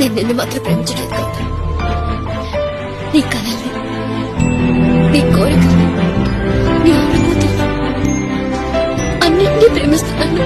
నేను నిన్ను మాత్రం ప్రేమించలేదు గౌతమ్. నీ కళల్ని, నీ కోరికల్ని, నీ అనుభూతుల్ని అన్నింటినీ ప్రేమిస్తున్నాను.